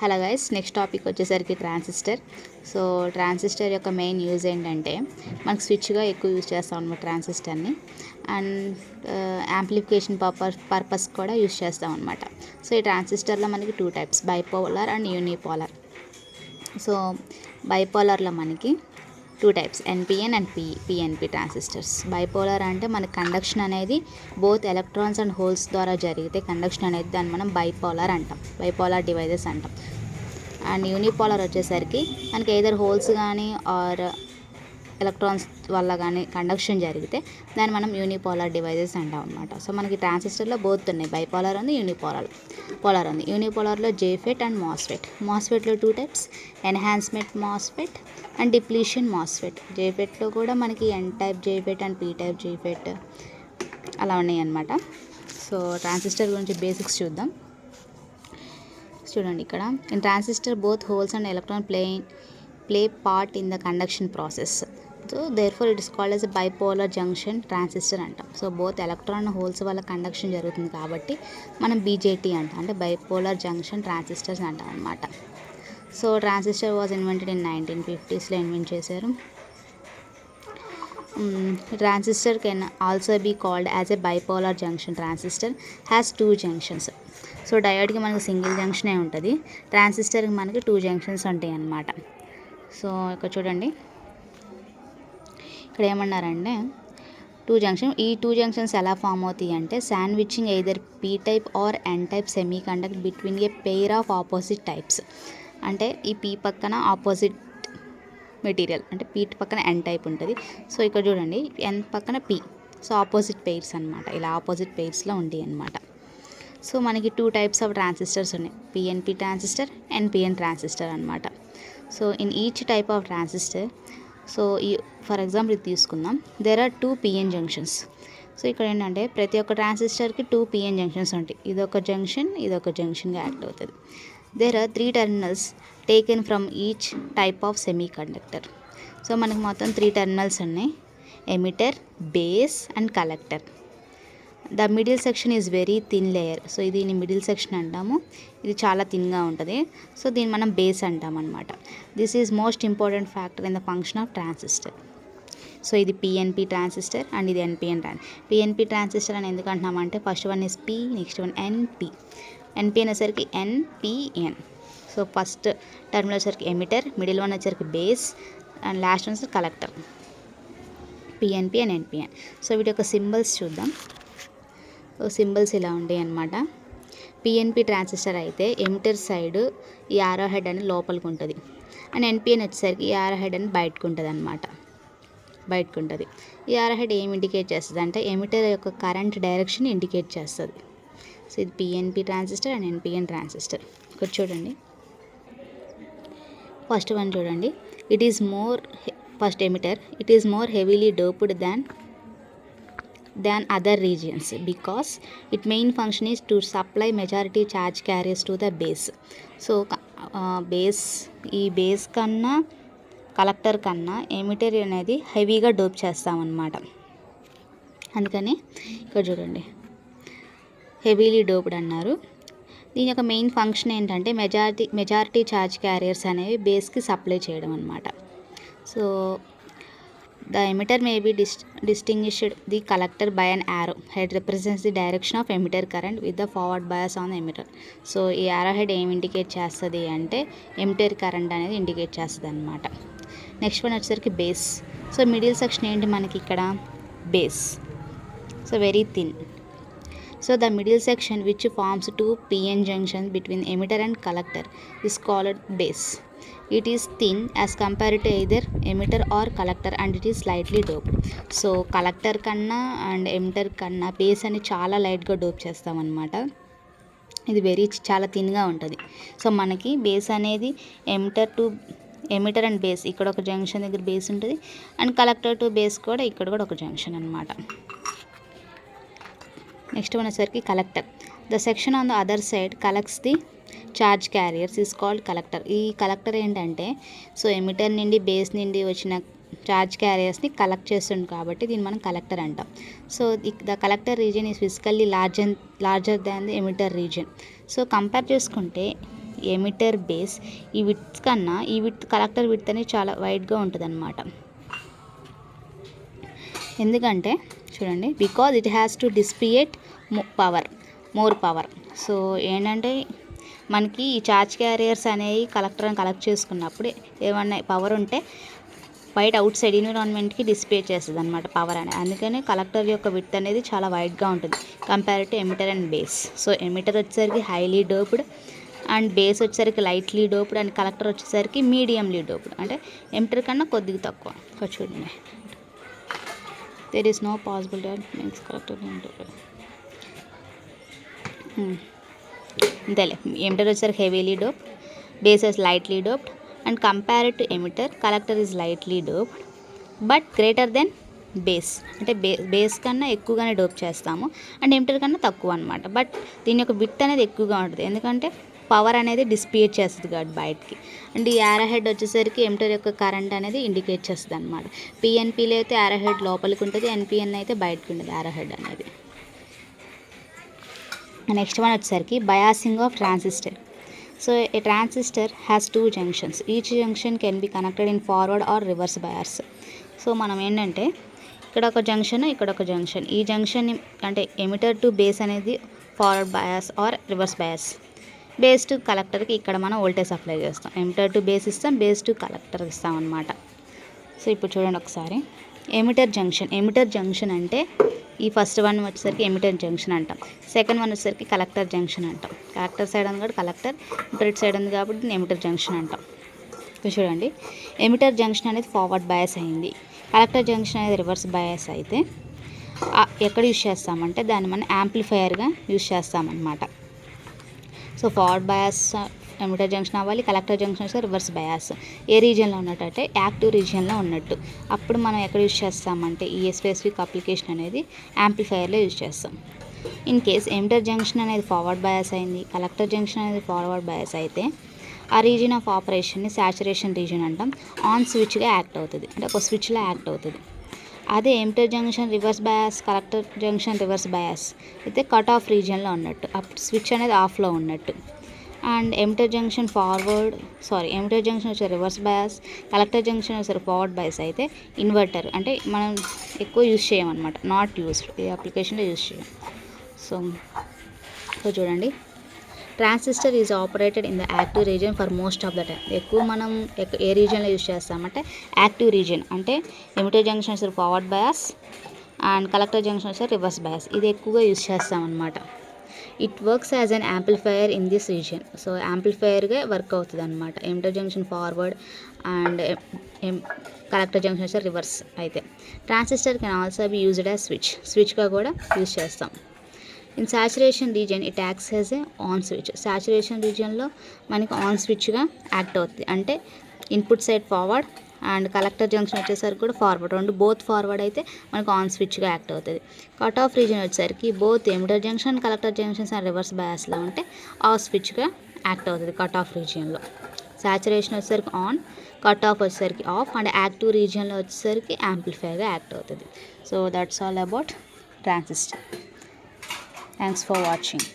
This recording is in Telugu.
హలో గైస్, నెక్స్ట్ టాపిక్ వచ్చేసరికి ట్రాన్సిస్టర్. సో ట్రాన్సిస్టర్ యొక్క మెయిన్ యూజ్ ఏంటంటే మనకు స్విచ్గా ఎక్కువ యూజ్ చేస్తాం అనమాట ట్రాన్సిస్టర్ని. అండ్ యాంప్లిఫికేషన్ పర్పస్ కూడా యూజ్ చేస్తాం అనమాట. సో ఈ ట్రాన్సిస్టర్లో మనకి 2 types, bipolar and unipolar. So బైపోలార్లో మనకి 2 types, NPN and PNP transistors. Bipolar అంటే మనకి కండక్షన్ అనేది బోత్ ఎలక్ట్రాన్స్ అండ్ హోల్స్ ద్వారా జరిగితే కండక్షన్ అనేది దాన్ని మనం బైపోలార్ అంటాం, బైపోలార్ డివైజెస్ అంటాం. అండ్ యూనిపోలార్ వచ్చేసరికి మనకి ఎయిదర్ హోల్స్ కానీ ఆర్ ఎలక్ట్రాన్స్ వల్ల కానీ కండక్షన్ జరిగితే దాన్ని మనం యూనిపోలార్ డివైజెస్ అంటాం అనమాట. సో మనకి ట్రాన్సిస్టర్లో బోత్ ఉన్నాయి, బైపోలార్ ఉంది, పోలార్ ఉంది. యూనిపోలార్లో జేఫెట్ అండ్ మాస్ఫెట్లో 2 types, enhancement MOSFET and depletion MOSFET. జేఫెట్లో కూడా మనకి N type JFET and P type JFET అలా ఉన్నాయి అనమాట. సో ట్రాన్సిస్టర్ గురించి బేసిక్స్ చూద్దాం. చూడండి, ఇక్కడ in transistor both holes and electron play part in the conduction process. So therefore it is called as bipolar junction transistor అంటాం. సో బోత్ ఎలక్ట్రాన్ హోల్స్ వల్ల కండక్షన్ జరుగుతుంది కాబట్టి మనం బీజేటీ అంటాం, అంటే బైపోలార్ జంక్షన్ ట్రాన్సిస్టర్స్ అంటాం అనమాట. So transistor was invented in 1950s invent చేశారు. Transistor can also be called as a bipolar junction. Transistor has 2 junctions. So డయోడ్కి మనకి సింగిల్ జంక్షనే ఉంటుంది, ట్రాన్సిస్టర్కి మనకి 2 జంక్షన్స్ ఉంటాయి అన్నమాట. సో ఇక్కడ చూడండి, ఇక్కడ ఏమన్నారంటే 2 జంక్షన్. ఈ 2 జంక్షన్స్ ఎలా ఫామ్ అవుతాయి అంటే sandwiching either P type or N type semiconductor between a pair of opposite types. అంటే ఈ పీ పక్కన ఆపోజిట్ మెటీరియల్, అంటే పీ పక్కన ఎన్ టైప్ ఉంటుంది. సో ఇక్కడ చూడండి, ఎన్ పక్కన పీ, సో ఆపోజిట్ పెయిర్స్ అనమాట, ఇలా ఆపోజిట్ పెయిర్స్లో ఉంటాయి అనమాట. సో మనకి 2 టైప్స్ ఆఫ్ ట్రాన్సిస్టర్స్ ఉన్నాయి, పిఎన్పి ట్రాన్సిస్టర్, ఎన్పిఎన్ ట్రాన్సిస్టర్ అనమాట. So in each type of transistor, so ఈ ఫర్ ఎగ్జాంపుల్ ఇది తీసుకుందాం, there are 2 PN junctions. So ఇక్కడ ఏంటంటే ప్రతి ఒక్క ట్రాన్సిస్టర్కి 2 పిఎన్ జంక్షన్స్ ఉంటాయి, ఇదొక జంక్షన్గా యాక్ట్ అవుతుంది. There are 3 terminals taken from each type of semiconductor. So మనకి మొత్తం 3 టెర్మినల్స్ ఉన్నాయి, emitter, base and collector. The middle section is very thin layer. So దీన్ని మిడిల్ సెక్షన్ అంటాము, ఇది చాలా థిన్గా ఉంటుంది. సో దీన్ని మనం బేస్ అంటాం అనమాట. This is most important factor in the function of transistor. So ఇది పిఎన్పి ట్రాన్సిస్టర్ అండ్ ఇది ఎన్పిఎన్ పిఎన్పి ట్రాన్సిస్టర్ అని ఎందుకు అంటున్నామంటే first one is P, next one NP. NP అనేసరికి ఎన్పిఎన్. సో ఫస్ట్ టర్మినల్ వచ్చరికి ఎమిటర్, మిడిల్ వన్ వచ్చరికి బేస్ అండ్ లాస్ట్ వన్ వచ్చరికి collector, PNP and NPN. So వీటి యొక్క సింబల్స్ చూద్దాం. సో సింబల్స్ ఇలా ఉంటాయి అన్నమాట. పిఎన్పి ట్రాన్సిస్టర్ అయితే ఎమిటర్ సైడ్ ఈ ఆరో హెడ్ అని లోపలికి ఉంటుంది, అండ్ ఎన్పిఎన్ వచ్చేసరికి ఈ ఆరో హెడ్ అని బయటకు ఉంటుంది అనమాట, బయటకు ఉంటుంది. ఈ ఆరో హెడ్ ఏం ఇండికేట్ చేస్తుంది అంటే ఎమిటర్ యొక్క కరెంట్ డైరెక్షన్ ఇండికేట్ చేస్తుంది. సో ఇది PNP transistor and NPN transistor. ఇక్కడ చూడండి, ఫస్ట్ వన్ చూడండి, it is more, first emitter, it is more heavily doped than other regions because its main function is to supply majority charge carriers to the base. So ఈ బేస్ కన్నా కలెక్టర్ కన్నా ఎమిటర్ అనేది హెవీగా డోప్ చేస్తామన్నమాట. అందుకని ఇక్కడ చూడండి హెవీలీ డోప్డ్ అన్నారు. దీని యొక్క మెయిన్ ఫంక్షన్ ఏంటంటే మెజారిటీ ఛార్జ్ క్యారియర్స్ అనేవి బేస్కి సప్లై చేయడం అనమాట. So the emitter may be distinguished the collector by an arrow head represents the direction of emitter current with the forward bias on the emitter. So ఈ arrow head ఏం ఇండికేట్ చేస్తుంది అంటే ఎమిటర్ కరెంట్ అనేది ఇండికేట్ చేస్తుంది అనమాట. నెక్స్ట్ వన్ వచ్చేసరికి బేస్. సో మిడిల్ సెక్షన్ ఏంటి మనకి ఇక్కడ base, so very thin. So the middle section which forms 2 PN junctions between emitter and collector is called base. It is thin as compared to either emitter or collector and it is slightly doped. So collector కన్నా అండ్ ఎమిటర్ కన్నా బేస్ అని చాలా లైట్గా డోప్ చేస్తామన్నమాట. ఇది చాలా థిన్గా ఉంటుంది. సో మనకి బేస్ అనేది ఎమిటర్ అండ్ బేస్, ఇక్కడ ఒక జంక్షన్ దగ్గర బేస్ ఉంటుంది, అండ్ కలెక్టర్ టు బేస్ కూడా ఇక్కడ కూడా ఒక జంక్షన్ అనమాట. నెక్స్ట్ వన్ వచ్చేసరికి collector. The section on the other side collects the charge carriers is called collector. ఈ కలెక్టర్ ఏంటంటే సో ఎమిటర్ నుండి బేస్ నుండి వచ్చిన ఛార్జ్ క్యారియర్స్ని కలెక్ట్ చేస్తుంది కాబట్టి దీన్ని మనం కలెక్టర్ అంటాం. So the collector region is physically larger than the emitter region. So compare చేసుకుంటే ఎమిటర్ బేస్ ఈ విడ్త్ కన్నా ఈ విడ్త్ కలెక్టర్ విడ్త్ అనేది చాలా వైడ్గా ఉంటుంది అనమాట. ఎందుకంటే చూడండి, because it has to dissipate more power. So ఏంటంటే మనకి ఈ ఛార్జ్ క్యారియర్స్ అనేవి కలెక్టర్ని కలెక్ట్ చేసుకున్నప్పుడు ఏమన్నా పవర్ ఉంటే బయట అవుట్ సైడ్ ఎన్విరాన్మెంట్కి డిసిపేట్ చేస్తుంది అనమాట పవర్ అనేది. అందుకని కలెక్టర్ యొక్క విడ్త్ అనేది చాలా వైడ్గా ఉంటుంది compare to emitter and base. So emitter వచ్చేసరికి హైలీ డోప్డ్ అండ్ బేస్ వచ్చేసరికి లైట్లీ డోప్డ్ అండ్ కలెక్టర్ వచ్చేసరికి మీడియంలీ డోప్డ్. అంటే ఎమిటర్ కన్నా కొద్దిగా తక్కువ. చూడండి, there is no possible that makes collector అంతేలే. ఎమిటర్ వచ్చేసరికి heavily dope, base is lightly doped and compared to emitter collector is lightly doped but greater than base. అంటే బేస్ కన్నా ఎక్కువగానే డోప్ చేస్తాము అండ్ ఎమిటర్ కన్నా తక్కువ అనమాట. బట్ దీని యొక్క విడ్త్ అనేది ఎక్కువగా ఉంటుంది ఎందుకంటే పవర్ అనేది డిసిపేట్ చేస్తుంది కాబట్టి బయటికి. అండ్ ఈ యారో హెడ్ వచ్చేసరికి ఎమిటర్ యొక్క కరెంట్ అనేది ఇండికేట్ చేస్తుంది అనమాట. పిఎన్పిలో అయితే యారో హెడ్ లోపలికి ఉంటుంది, ఎన్పిఎన్ అయితే బయటకు ఉంటుంది యారో హెడ్ అనేది. నెక్స్ట్ వన్ వచ్చేసరికి biasing of transistor. So A transistor has 2 junctions. Each junction can be connected in forward are reverse bias. So మనం ఏంటంటే ఇక్కడ ఒక జంక్షన్, ఇక్కడ ఒక జంక్షన్, ఈ జంక్షన్ అంటే ఎమిటర్ టు బేస్ అనేది forward bias or reverse bias. Base to కలెక్టర్కి ఇక్కడ మనం వోల్టేజ్ అప్లై చేస్తాం. ఎమిటర్ టు బేస్ ఇస్తాం, బేస్ టు కలెక్టర్ ఇస్తాం అనమాట. సో ఇప్పుడు చూడండి ఒకసారి, ఎమిటర్ జంక్షన్ అంటే ఈ ఫస్ట్ వన్ వచ్చేసరికి ఎమిటర్ జంక్షన్ అంటాం, సెకండ్ వన్ వచ్చేసరికి కలెక్టర్ జంక్షన్ అంటాం. కలెక్టర్ సైడ్ ఉంది కాబట్టి కలెక్టర్, ఇటు సైడ్ ఉంది కాబట్టి ఎమిటర్ జంక్షన్ అంటాం. ఇప్పుడు చూడండి, ఎమిటర్ జంక్షన్ అనేది ఫార్వర్డ్ బయాస్ అయింది, కలెక్టర్ జంక్షన్ అనేది రివర్స్ బయాస్ అయితే ఎక్కడ యూజ్ చేస్తామంటే దాన్ని మనం యాంప్లిఫైయర్గా యూజ్ చేస్తామన్నమాట. So forward bias emitter junction అవ్వాలి, కలెక్టర్ జంక్షన్ వస్తే రివర్స్ బయాస్. ఏ రీజియన్లో ఉన్నట్టు అంటే యాక్టివ్ రీజియన్లో ఉన్నట్టు. అప్పుడు మనం ఎక్కడ యూజ్ చేస్తామంటే ఈ స్పెసిఫిక్ అప్లికేషన్ అనేది యాంప్లిఫైయర్లో యూజ్ చేస్తాం. ఇన్ కేస్ ఎమిటర్ జంక్షన్ అనేది ఫార్వర్డ్ బయాస్ అయింది, కలెక్టర్ జంక్షన్ అనేది ఫార్వర్డ్ బయాస్ అయితే ఆ రీజియన్ ఆఫ్ ఆపరేషన్ని సాచురేషన్ రీజియన్ అంటాం. ఆన్ స్విచ్గా యాక్ట్ అవుతుంది, అంటే ఒక స్విచ్లో యాక్ట్ అవుతుంది. అదే emitter junction reverse bias, collector junction reverse bias అయితే కట్ ఆఫ్ రీజియన్లో ఉన్నట్టు, అప్పుడు స్విచ్ అనేది ఆఫ్లో ఉన్నట్టు. అండ్ ఎమిటర్ జంక్షన్ వచ్చే రివర్స్ బయాస్, కలెక్టర్ జంక్షన్ వచ్చే ఫార్వర్డ్ బయాస్ అయితే ఇన్వర్టర్, అంటే మనం ఎక్కువ యూజ్ చేయమన్నమాట, నాట్ యూస్డ్, ఈ అప్లికేషన్లో యూజ్ చేయం. సో చూడండి, transistor is operated in the active region for most of the time. ఎక్కువ మనం ఏ రీజియన్లో యూజ్ చేస్తామంటే యాక్టివ్ రీజియన్, అంటే ఎమిటర్ జంక్షన్ వచ్చే forward bias and collector junction వచ్చే రివర్స్ బయాస్, ఇది ఎక్కువగా యూజ్ చేస్తామన్నమాట. It works as an amplifier in this region. So యాంప్లిఫైయర్గా వర్క్ అవుతుంది అనమాట. Emitter junction forward and collector junction వచ్చే రివర్స్ అయితే. Transistor can also be used as స్విచ్గా కూడా యూజ్ చేస్తాం. In saturation region it acts as a on switch. Saturation రీజియన్లో మనకి ఆన్ స్విచ్గా యాక్ట్ అవుతుంది, అంటే input side forward and collector junction వచ్చేసరికి కూడా ఫార్వర్డ్, రెండు బోత్ ఫార్వర్డ్ అయితే మనకు ఆన్ స్విచ్గా యాక్ట్ అవుతుంది. కట్ ఆఫ్ రీజియన్ వచ్చేసరికి both emitter junction, collector junctions and reverse బయాస్లో ఉంటే ఆఫ్ స్విచ్గా యాక్ట్ అవుతుంది కట్ ఆఫ్ రీజియన్లో. సాచురేషన్ వచ్చేసరికి ఆన్, కట్ ఆఫ్ వచ్చేసరికి ఆఫ్ అండ్ యాక్టివ్ రీజియన్లో వచ్చేసరికి యాంప్లిఫైర్గా యాక్ట్ అవుతుంది. So that's all about transistor. Thanks for watching.